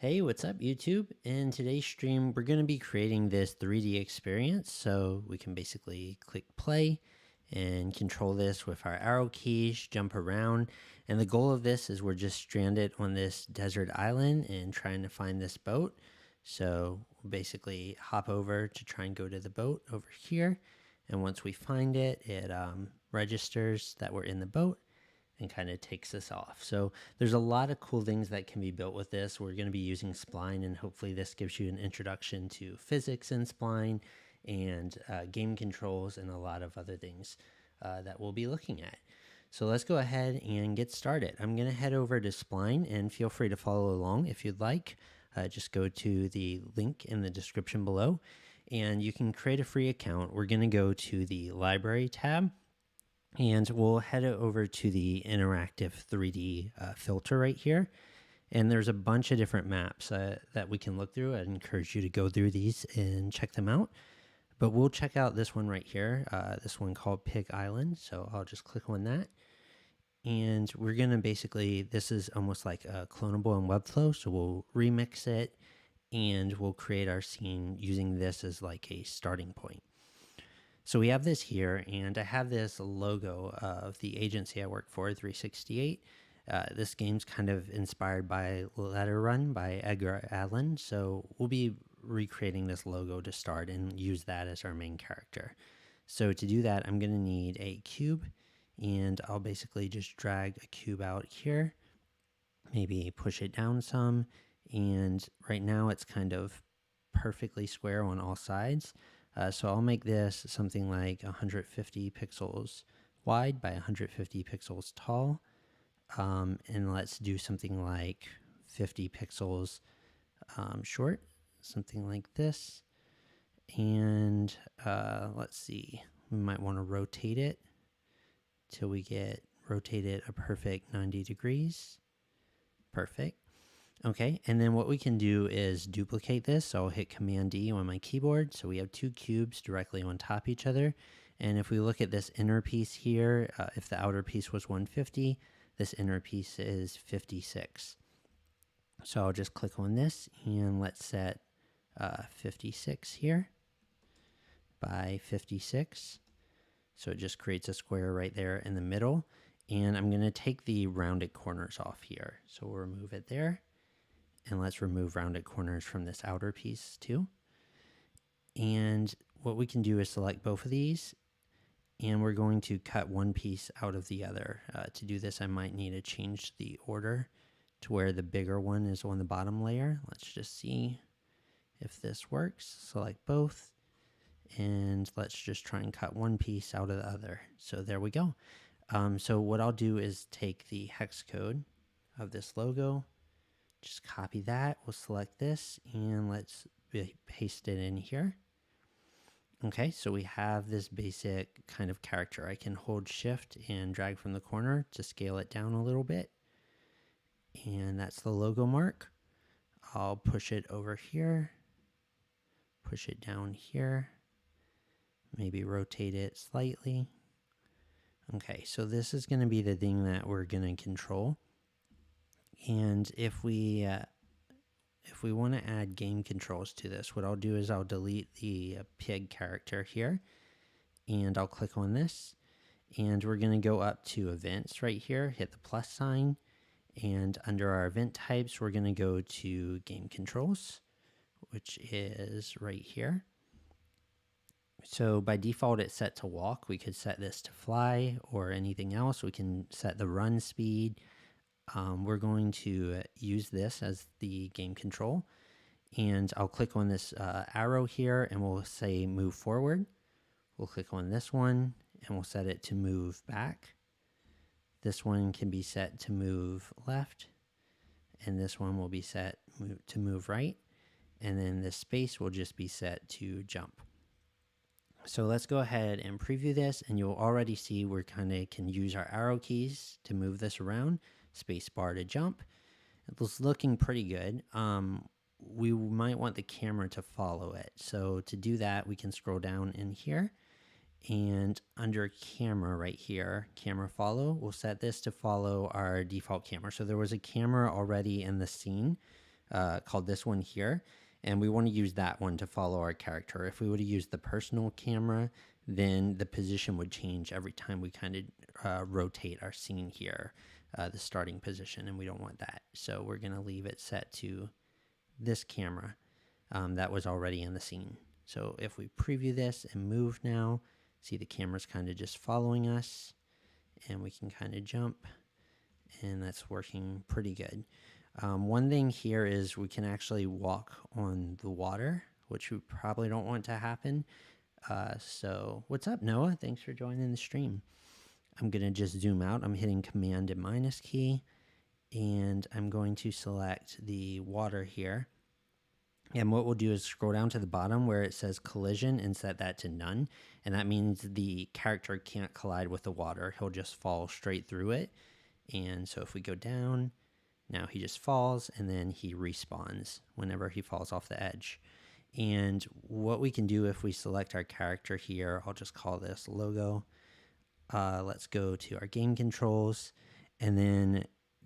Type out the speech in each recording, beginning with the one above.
Hey, what's up, YouTube? In today's stream, we're going to be creating this 3D experience. So we can basically click play and control this with our arrow keys, jump around. And the goal of this is we're just stranded on this desert island and trying to find this boat. So we'll basically hop over to try and go to the boat over here. And once we find it, it registers that we're in the boat and kind of takes us off. So there's a lot of cool things that can be built with this. We're going to be using Spline, and hopefully this gives you an introduction to physics in Spline and game controls and a lot of other things that we'll be looking at. So let's go ahead and get started. I'm going to head over to Spline, and feel free to follow along if you'd like. Just go to the link in the description below, and you can create a free account. We're going to go to the library tab, and we'll head over to the interactive 3D filter right here. And there's a bunch of different maps that we can look through. I'd encourage you to go through these and check them out. But we'll check out this one right here, this one called Pig Island. So I'll just click on that. And we're going to basically, this is almost like a clonable in Webflow. So we'll remix it and we'll create our scene using this as like a starting point. So we have this here, and I have this logo of the agency I work for, 368. This game's kind of inspired by Letter Run by Edgar Allan, so we'll be recreating this logo to start and use that as our main character. So to do that, I'm going to need a cube, and I'll basically just drag a cube out here, maybe push it down some, and right now it's kind of perfectly square on all sides. So I'll make this something like 150 pixels wide by 150 pixels tall. And let's do something like 50 pixels short, something like this. And let's see, we might want to rotate it till we get rotated a perfect 90 degrees. Perfect. Okay, and then what we can do is duplicate this. So I'll hit Command D on my keyboard. So we have two cubes directly on top of each other. And if we look at this inner piece here, if the outer piece was 150, this inner piece is 56. So I'll just click on this and let's set 56 here by 56. So it just creates a square right there in the middle. And I'm going to take the rounded corners off here. So we'll remove it there. And let's remove rounded corners from this outer piece too. And what we can do is select both of these, and we're going to cut one piece out of the other. To do this, I might need to change the order to where the bigger one is on the bottom layer. Let's just see if this works. Select both, and let's just try and cut one piece out of the other. So there we go. So what I'll do is take the hex code of this logo, just copy that. We'll select this and let's paste it in here. Okay, so we have this basic kind of character. I can hold shift and drag from the corner to scale it down a little bit. And that's the logo mark. I'll push it over here, push it down here, maybe rotate it slightly. Okay, so this is going to be the thing that we're going to control. And if we want to add game controls to this, what I'll do is I'll delete the pig character here, and I'll click on this, and we're going to go up to events right here, hit the plus sign, and under our event types, we're going to go to game controls, which is right here. So by default, it's set to walk. We could set this to fly or anything else. We can set the run speed. We're going to use this as the game control, and I'll click on this arrow here and we'll say move forward. We'll click on this one and we'll set it to move back. This one can be set to move left, and this one will be set to move right, and then this space will just be set to jump. So let's go ahead and preview this, and you'll already see we kind of can use our arrow keys to move this around, space bar to jump. It's looking pretty good. We might want the camera to follow it. So to do that, we can scroll down in here, and under camera right here, camera follow, we'll set this to follow our default camera. So there was a camera already in the scene. called this one here. And we want to use that one to follow our character. If we would have used the personal camera, then the position would change every time we kind of rotate our scene here, the starting position, and we don't want that. So we're going to leave it set to this camera that was already in the scene. So if we preview this and move now, see the camera's kind of just following us, and we can kind of jump, and that's working pretty good. One thing here is we can actually walk on the water, which we probably don't want to happen. So what's up, Noah? Thanks for joining the stream. I'm going to just zoom out. I'm hitting Command and minus key, and I'm going to select the water here. And what we'll do is scroll down to the bottom where it says collision and set that to none. And that means the character can't collide with the water. He'll just fall straight through it. And so if we go down, now he just falls and then he respawns whenever he falls off the edge. And what we can do if we select our character here, I'll just call this logo. Let's go to our game controls, and then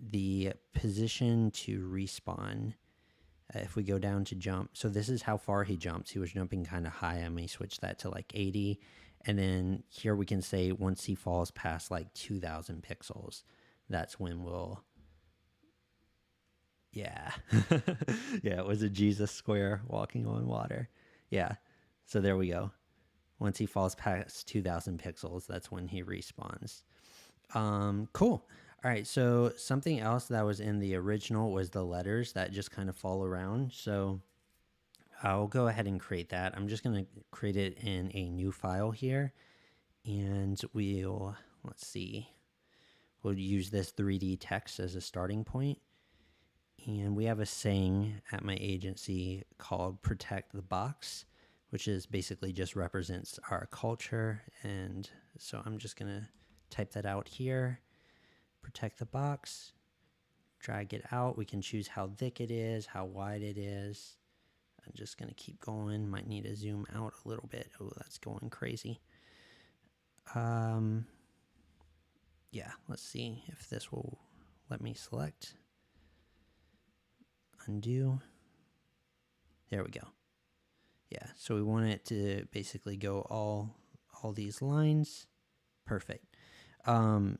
the position to respawn. If we go down to jump, so this is how far he jumps. He was jumping kind of high. I may switch that to like 80. And then here we can say once he falls past like 2,000 pixels, that's when we'll, yeah. Yeah, it was a Jesus square walking on water. Yeah, so there we go. Once he falls past 2,000 pixels, that's when he respawns. Cool. All right, so something else that was in the original was the letters that just kind of fall around. So I'll go ahead and create that. I'm just going to create it in a new file here. And let's see, we'll use this 3D text as a starting point. And we have a saying at my agency called Protect the Box, which is basically just represents our culture. And so I'm just going to type that out here. Protect the box, drag it out. We can choose how thick it is, how wide it is. I'm just going to keep going. Might need to zoom out a little bit. Oh, that's going crazy. Yeah, let's see if this will let me select. Undo. There we go. Yeah, so we want it to basically go all these lines. Perfect.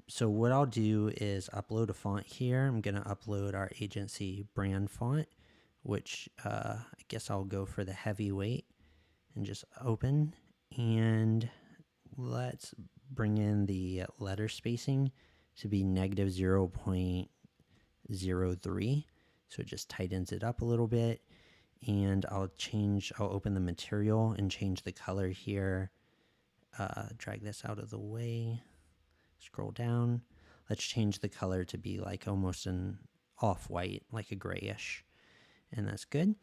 So what I'll do is upload a font here. I'm going to upload our agency brand font, which I guess I'll go for the heavyweight and just open. And let's bring in the letter spacing to be negative 0.03. So it just tightens it up a little bit. And I'll open the material and change the color here. Drag this out of the way. Scroll down. Let's change the color to be like almost an off-white, like a grayish. And that's good.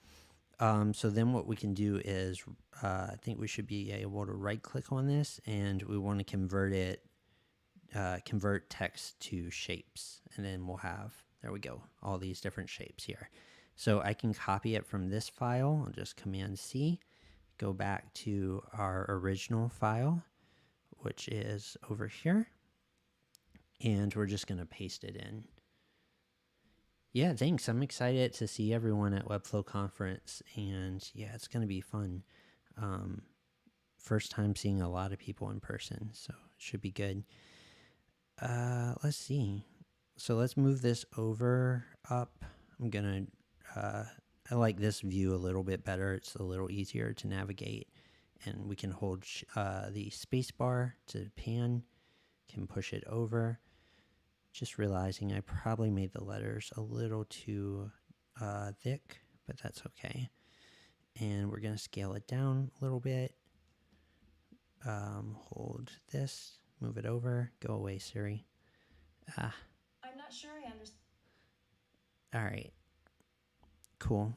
So then what we can do is, I think we should be able to right-click on this, and we want to convert text to shapes. And then we'll have, there we go, all these different shapes here. So I can copy it from this file. I'll just Command C, go back to our original file, which is over here. And we're just going to paste it in. Yeah, thanks. I'm excited to see everyone at Webflow Conference. And yeah, it's going to be fun. First time seeing a lot of people in person, so it should be good. Let's see. So let's move this up. I'm going to, I like this view a little bit better. It's a little easier to navigate. And we can hold the space bar to pan, can push it over. Just realizing I probably made the letters a little too thick, but that's okay. And we're going to scale it down a little bit. Hold this, move it over. Go away, Siri. I'm not sure I understand. All right. Cool.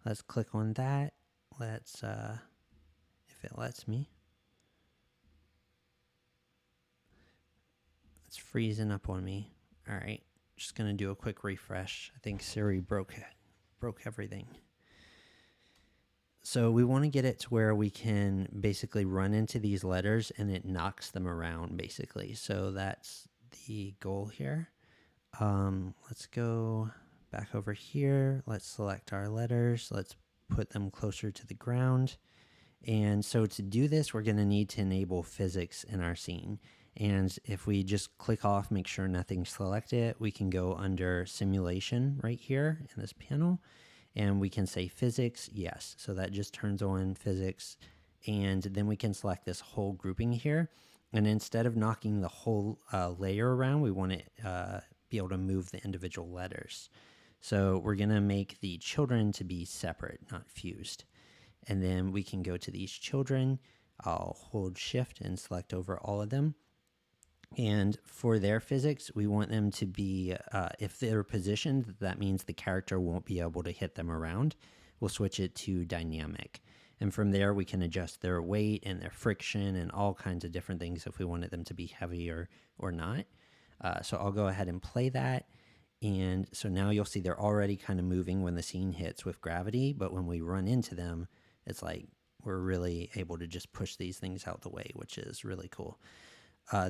Let's click on that. Let's, if it lets me. It's freezing up on me. All right, just gonna do a quick refresh. I think Siri broke everything. So we want to get it to where we can basically run into these letters and it knocks them around basically. So that's the goal here. Let's go back over here. Let's select our letters. Let's put them closer to the ground. And so to do this, we're going to need to enable physics in our scene. And if we just click off, make sure nothing's selected, we can go under simulation right here in this panel, and we can say physics, yes. So that just turns on physics. And then we can select this whole grouping here. And instead of knocking the whole layer around, we want to be able to move the individual letters. So we're going to make the children to be separate, not fused. And then we can go to these children. I'll hold shift and select over all of them. And for their physics, we want them to be, if they're positioned, that means the character won't be able to hit them around. We'll switch it to dynamic. And from there, we can adjust their weight and their friction and all kinds of different things if we wanted them to be heavy or not. So I'll go ahead and play that. And so now you'll see they're already kind of moving when the scene hits with gravity. But when we run into them, it's like we're really able to just push these things out the way, which is really cool.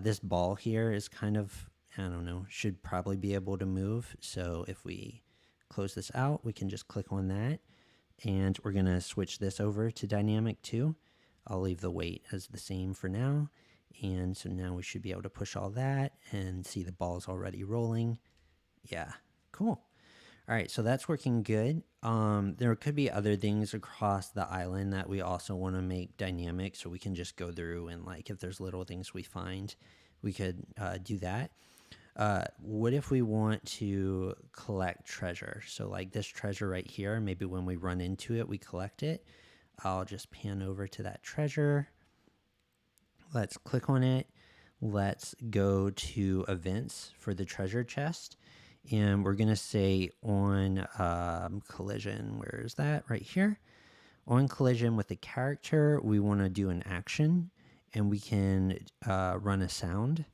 This ball here is kind of, I don't know, should probably be able to move. So if we close this out, we can just click on that. And we're going to switch this over to dynamic too. I'll leave the weight as the same for now. And so now we should be able to push all that and see the ball's already rolling. Yeah, cool. All right, so that's working good. There could be other things across the island that we also want to make dynamic, so we can just go through and, like, if there's little things we find, we could do that. What if we want to collect treasure? So like this treasure right here, maybe when we run into it, we collect it. I'll just pan over to that treasure. Let's click on it. Let's go to events for the treasure chest. And we're going to say on collision, where is that? Right here. On collision with the character, we want to do an action, and we can run a sound.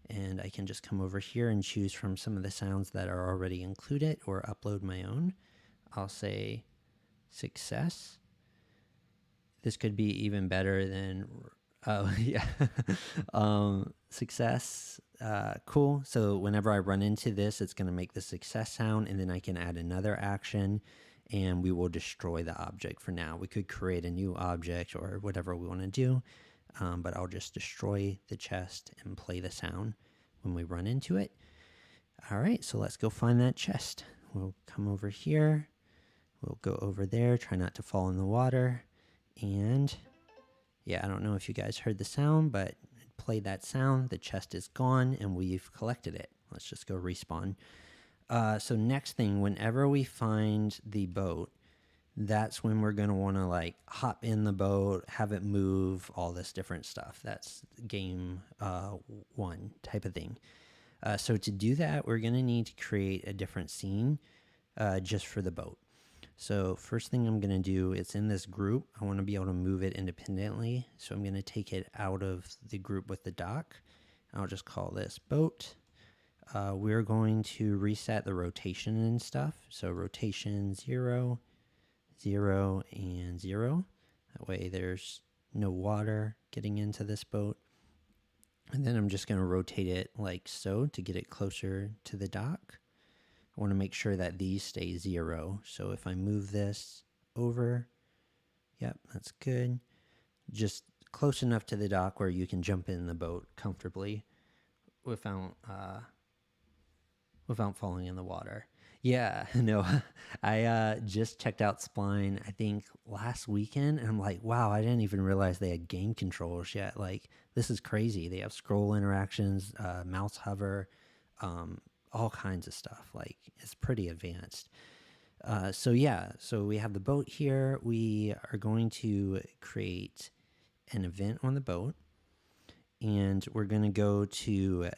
And I can just come over here and choose from some of the sounds that are already included or upload my own. I'll say success. This could be even better than, oh yeah, success. Cool. So whenever I run into this, it's going to make the success sound, and then I can add another action and we will destroy the object for now. We could create a new object or whatever we want to do. But I'll just destroy the chest and play the sound when we run into it. All right, so let's go find that chest. We'll come over here. We'll go over there, try not to fall in the water. And yeah, I don't know if you guys heard the sound, but play that sound. The chest is gone and we've collected it. Let's just go respawn. So next thing, whenever we find the boat, that's when we're going to want to like hop in the boat, have it move, all this different stuff. That's game 1 type of thing. So to do that, we're going to need to create a different scene just for the boat. So first thing I'm going to do, it's in this group. I want to be able to move it independently. So I'm going to take it out of the group with the dock. I'll just call this boat. We're going to reset the rotation and stuff. So rotation 0, 0, and 0. That way there's no water getting into this boat. And then I'm just going to rotate it like so to get it closer to the dock. I want to make sure that these stay 0. So if I move this over, yep, that's good. Just close enough to the dock where you can jump in the boat comfortably without falling in the water. Yeah, no, I just checked out Spline, I think, last weekend, and I'm like, wow, I didn't even realize they had game controls yet. Like, this is crazy. They have scroll interactions, mouse hover, all kinds of stuff. Like, it's pretty advanced. So yeah, so we have the boat here. We are going to create an event on the boat, and we're going to go to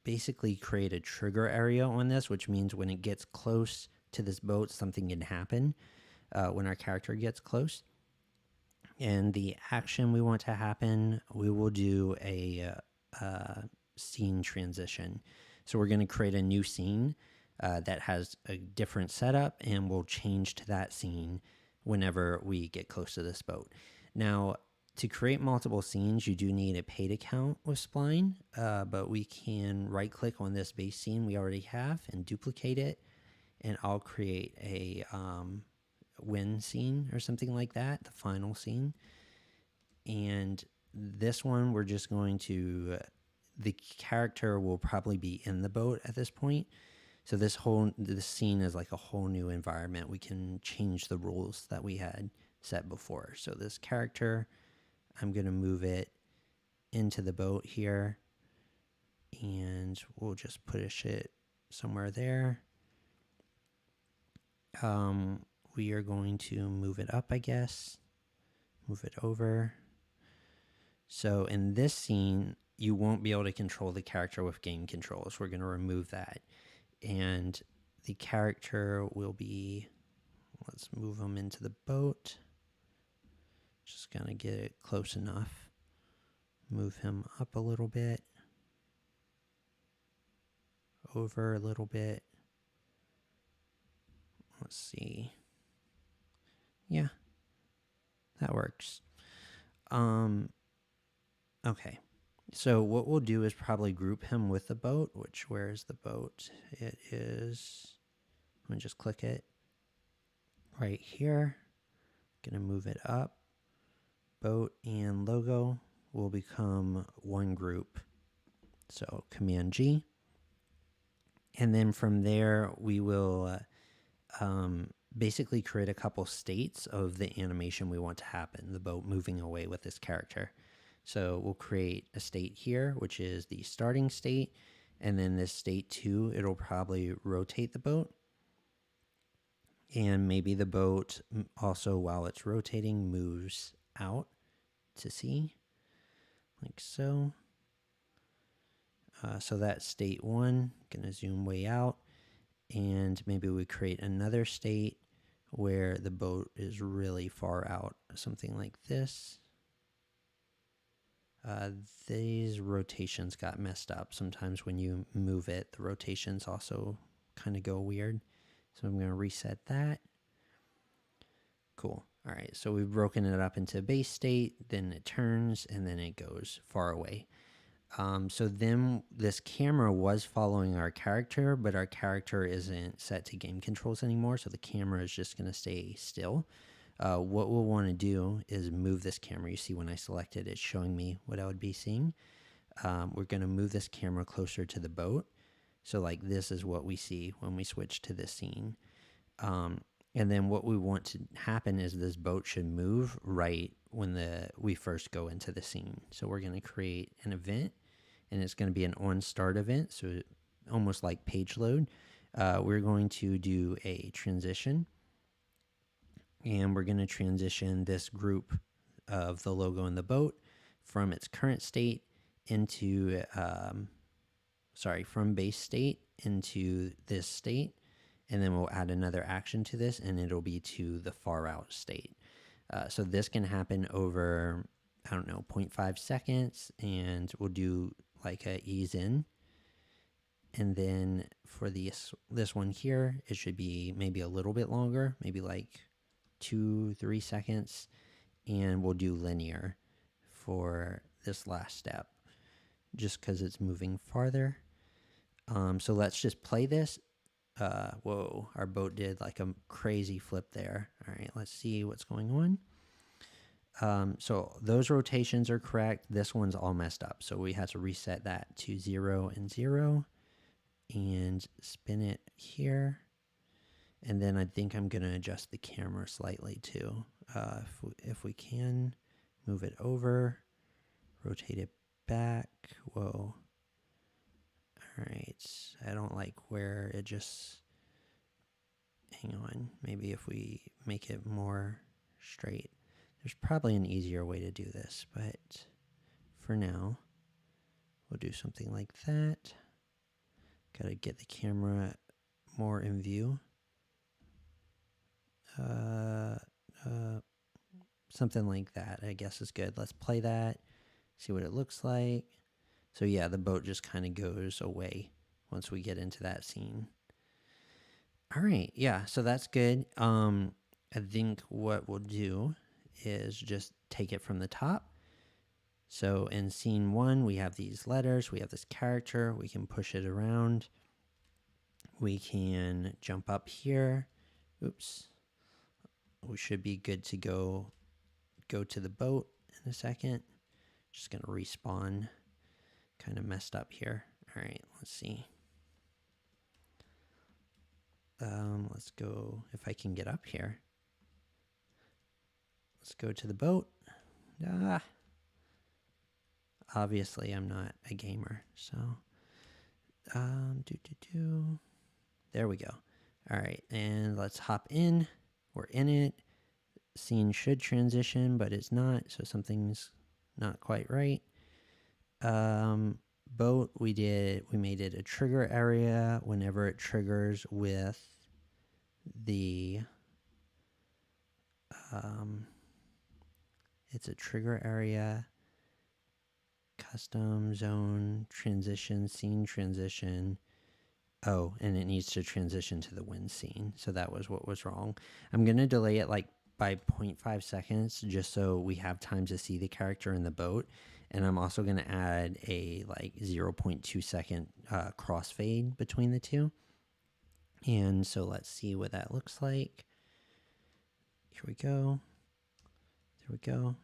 basically create a trigger area on this, which means when it gets close to this boat, something can happen when our character gets close. And the action we want to happen, we will do a scene transition. So we're going to create a new scene that has a different setup, and we'll change to that scene whenever we get close to this boat. Now, to create multiple scenes, you do need a paid account with Spline, but we can right-click on this base scene we already have and duplicate it. and I'll create a win scene or something like that, the final scene. And this one, we're just going to, the character will probably be in the boat at this point. So this scene is like a whole new environment. We can change the rules that we had set before. So this character, I'm going to move it into the boat here, and we'll just push it somewhere there. We are going to move it up, I guess. Move it over. So in this scene, you won't be able to control the character with game controls. We're going to remove that. And the character will be, let's move him into the boat. Just going to get it close enough. Move him up a little bit. Over a little bit. Let's see. Yeah, that works. Okay. So what we'll do is probably group him with the boat, which, where is the boat? It is, let me just click it right here. Gonna move it up. Boat and logo will become one group. So Command G. And then from there, we will basically create a couple states of the animation we want to happen, the boat moving away with this character. So we'll create a state here, which is the starting state. And then this state 2, it'll probably rotate the boat. And maybe the boat also, while it's rotating, moves out to sea, like so. So that's state 1, gonna zoom way out. And maybe we create another state where the boat is really far out, something like this. These rotations got messed up. Sometimes when you move it, the rotations also kind of go weird. So I'm going to reset that. Cool. All right, so we've broken it up into base state, then it turns, and then it goes far away. So then this camera was following our character, but our character isn't set to game controls anymore, so the camera is just going to stay still. What we'll want to do is move this camera. You see when I select it, it's showing me what I would be seeing. We're going to move this camera closer to the boat. So like this is what we see when we switch to this scene. And then what we want to happen is this boat should move right when we first go into the scene. So we're going to create an event, and it's going to be an on-start event, so almost like page load. We're going to do a transition. And we're going to transition this group of the logo in the boat from its current state into, from base state into this state. And then we'll add another action to this, and it'll be to the far out state. So this can happen over, 0.5 seconds, and we'll do like a ease in. And then for this one here, it should be maybe a little bit longer, maybe like 2-3 seconds, and we'll do linear for this last step just because it's moving farther. So let's just play this. Whoa, our boat did like a crazy flip there. All right, let's see what's going on. So those rotations are correct. This one's all messed up, so we have to reset that to 0 and 0 and spin it here. And then I think I'm going to adjust the camera slightly too. If we can, move it over, rotate it back. Whoa. All right. I don't like where it just, hang on. Maybe if we make it more straight. There's probably an easier way to do this, but for now, we'll do something like that. Got to get the camera more in view. Something like that, I guess, is good. Let's play that, see what it looks like. So yeah, the boat just kind of goes away once we get into that scene. All right, yeah, so that's good. I think what we'll do is just take it from the top. So in scene 1, we have these letters, we have this character, we can push it around. We can jump up here. Oops. We should be good to go to the boat in a second. Just going to respawn. Kind of messed up here. All right, let's see. Let's go, if I can get up here. Let's go to the boat. Obviously, I'm not a gamer, so there we go. All right, and let's hop in. We're in it. Scene should transition, but it's not, so something's not quite right. Boat, we made it a trigger area whenever it triggers with the it's a trigger area, custom zone transition, scene transition. Oh, and it needs to transition to the wind scene. So that was what was wrong. I'm going to delay it like by 0.5 seconds just so we have time to see the character in the boat. And I'm also going to add a like 0.2 second crossfade between the two. And so let's see what that looks like. Here we go. There we go.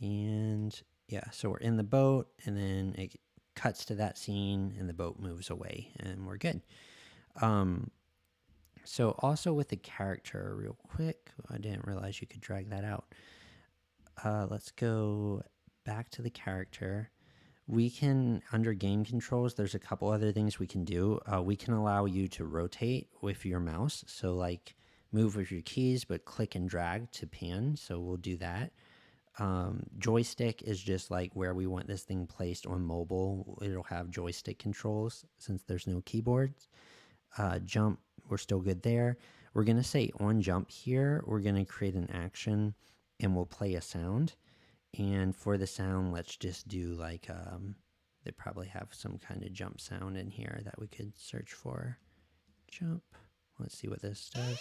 And yeah, so we're in the boat and then it cuts to that scene and the boat moves away and we're good. So also with the character real quick, I didn't realize you could drag that out. Let's go back to the character. We can, under game controls, there's a couple other things we can do. We can allow you to rotate with your mouse. So like move with your keys, but click and drag to pan. So we'll do that. Joystick is just like where we want this thing placed on mobile. It'll have joystick controls since there's no keyboards. Jump, we're still good there. We're going to say on jump here, we're going to create an action and we'll play a sound. And for the sound, let's just do like, they probably have some kind of jump sound in here that we could search for. Jump. Let's see what this does.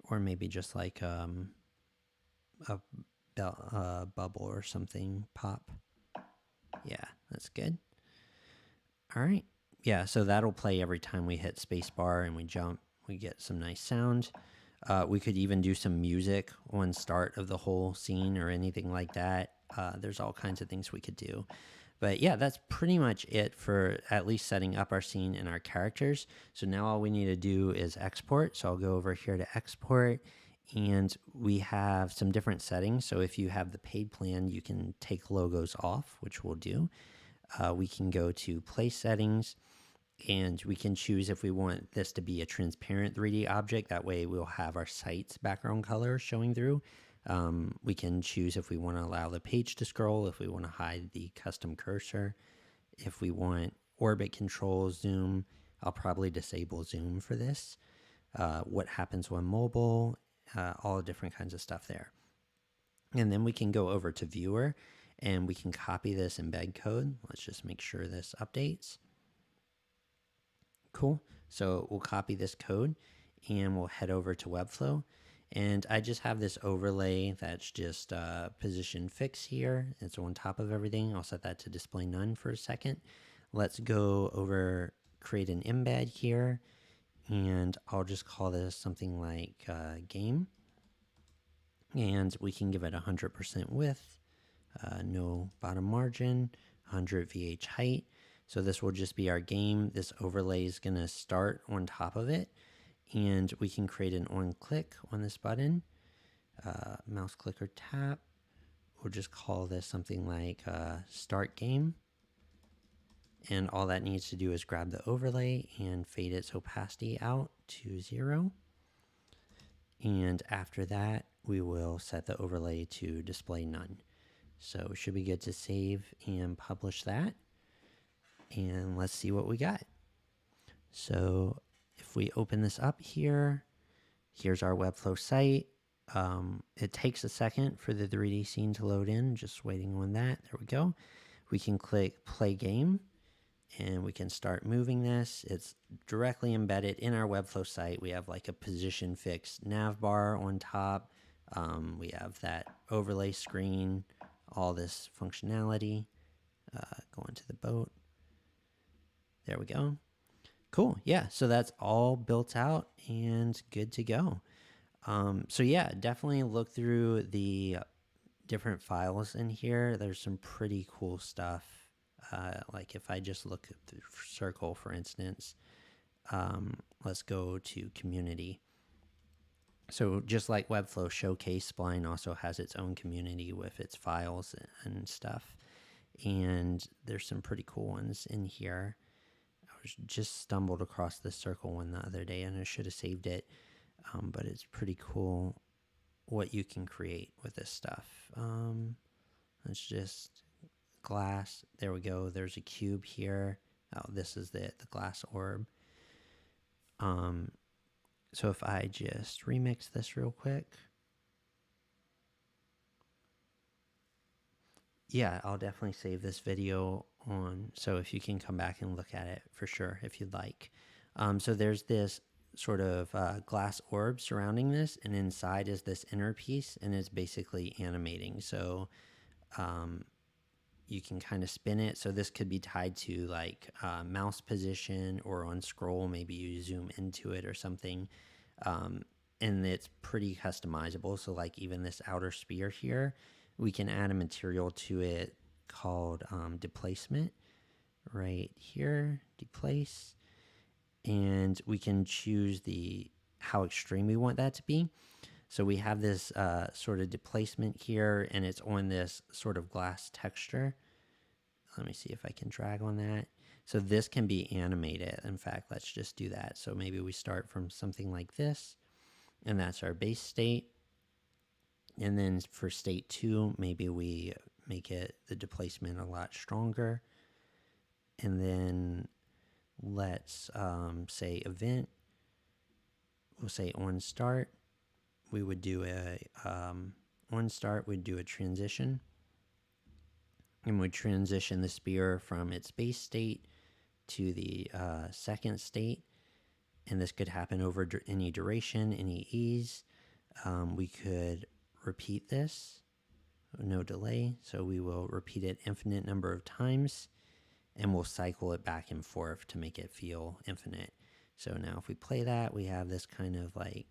Or maybe just like a bubble or something pop. Yeah, that's good. All right. Yeah, so that'll play every time we hit spacebar and we jump. We get some nice sound. We could even do some music on start of the whole scene or anything like that. There's all kinds of things we could do. But yeah, that's pretty much it for at least setting up our scene and our characters. So now all we need to do is export. So I'll go over here to export and we have some different settings. So if you have the paid plan, you can take logos off, which we'll do. We can go to place settings and we can choose if we want this to be a transparent 3D object. That way we'll have our site's background color showing through. We can choose if we want to allow the page to scroll, if we want to hide the custom cursor, if we want orbit control, zoom. I'll probably disable zoom for this. What happens when mobile, all different kinds of stuff there. And then we can go over to viewer and we can copy this embed code. Let's just make sure this updates. Cool. So we'll copy this code and we'll head over to Webflow. And I just have this overlay that's just position fix here. It's on top of everything. I'll set that to display none for a second. Let's go over, create an embed here. And I'll just call this something like game. And we can give it 100% width, no bottom margin, 100 VH height. So this will just be our game. This overlay is going to start on top of it. And we can create an on click on this button. Mouse click or tap. We'll just call this something like start game. And all that needs to do is grab the overlay and fade its opacity out to 0. And after that, we will set the overlay to display none. So it should be good to save and publish that. And let's see what we got. So if we open this up here, here's our Webflow site. It takes a second for the 3D scene to load in, just waiting on that. There we go. We can click play game and we can start moving this. It's directly embedded in our Webflow site. We have like a position fixed nav bar on top. We have that overlay screen, all this functionality. Go into the boat. There we go. Cool. Yeah. So that's all built out and good to go. So yeah, definitely look through the different files in here. There's some pretty cool stuff. Like if I just look at the circle, for instance, let's go to community. So just like Webflow Showcase, Spline also has its own community with its files and stuff. And there's some pretty cool ones in here. Just stumbled across this circle one the other day and I should have saved it. But it's pretty cool what you can create with this stuff. Let's just glass. There we go. There's a cube here. Oh, this is the glass orb. So if I just remix this real quick. Yeah, I'll definitely save this video on. So if you can come back and look at it for sure, if you'd like. So there's this sort of glass orb surrounding this, and inside is this inner piece, and it's basically animating. So you can kind of spin it. So this could be tied to like mouse position or on scroll. Maybe you zoom into it or something. And it's pretty customizable. So like even this outer sphere here, we can add a material to it called displacement right here, deplace. And we can choose how extreme we want that to be. So we have this sort of displacement here, and it's on this sort of glass texture. Let me see if I can drag on that. So this can be animated. In fact, let's just do that. So maybe we start from something like this, and that's our base state. And then for state 2, maybe we make it the displacement a lot stronger. And then let's say event. We'll say on start. We would do on start, we'd do a transition. And we'd transition the sphere from its base state to the second state. And this could happen over any duration, any ease. We could repeat this, no delay. So we will repeat it infinite number of times, and we'll cycle it back and forth to make it feel infinite. So now if we play that, we have this kind of like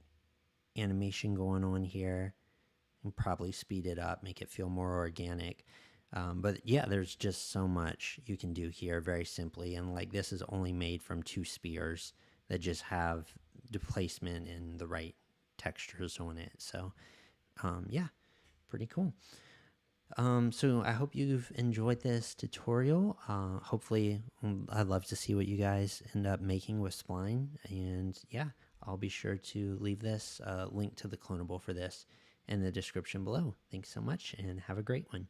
animation going on here, and probably speed it up, make it feel more organic. But yeah, there's just so much you can do here very simply. And like this is only made from 2 spheres that just have displacement and the right textures on it. So yeah, pretty cool. So I hope you've enjoyed this tutorial. Hopefully, I'd love to see what you guys end up making with Spline. And yeah, I'll be sure to leave this link to the clonable for this in the description below. Thanks so much and have a great one.